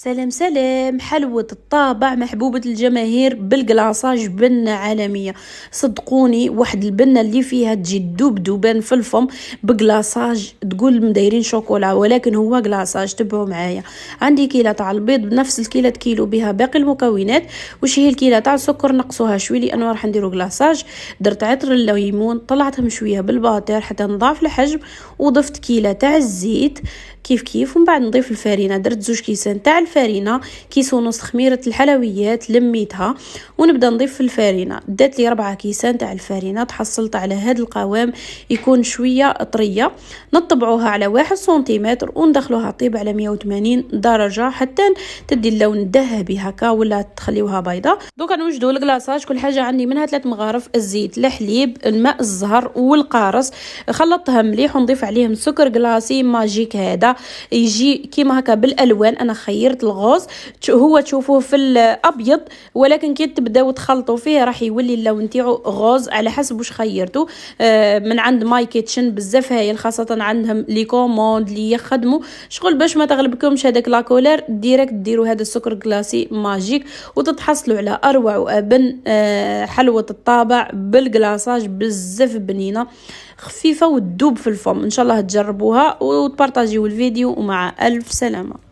سلام سلام. حلوة الطابع محبوبة الجماهير بالقلاصاج، بنة عالمية صدقوني. واحد البنة اللي فيها تجي دوب دوبان في الفم بقلاصاج، تقول مدايرين شوكولا ولكن هو قلاصاج. تبعوا معايا. عندي كيلة تاع البيض بنفس الكيلة كيلو بها باقي المكونات. وش هي الكيلة تاع السكر نقصوها شوي لأنه راح نديرو قلاصاج. درت عطر الليمون، طلعتهم شوية بالباطر حتى نضاف الحجم، وضفت كيلة تاع الزيت كيف كيف، ومن بعد نضيف الفرينه. درت 2 كيسان تاع الفرينه، كيس ونص خميره الحلويات لميتها ونبدا نضيف في الفرينه. دات لي 4 كيسان تاع الفرينه. تحصلت على هذا القوام يكون شويه طريه. نطبعوها على 1 سنتيمتر وندخلوها طيب على 180 درجه حتى تدي اللون الذهبي هكا، ولا تخليوها بيضه. دوكا نوجدوا الكلاصاج. كل حاجه عندي منها 3 مغارف الزيت، الحليب، الماء الزهر والقارص. خلطتها مليح ونضيف عليهم سكر كلاصي ماجيك، هذا يجي كيما هكا بالالوان. انا خيرت الغوز، هو تشوفوه في الابيض ولكن كي تبداو تخلطوا فيه راح يولي اللون نتاعو غوز على حسب واش خيرتوا. من عند ماي كيتشن بزاف هايل، خاصه عندهم لي كوموند اللي يخدموا شغل باش ما تغلبكمش هذاك لاكولير ديريكت. ديروا هذا السكر كلاسي ماجيك وتتحصلوا على اروع وابن حلوه الطابع بالكلاصاج. بزاف بنينه خفيفه وتدوب في الفم. ان شاء الله تجربوها وتبارطاجيو الفيديو، ومع الف سلامه.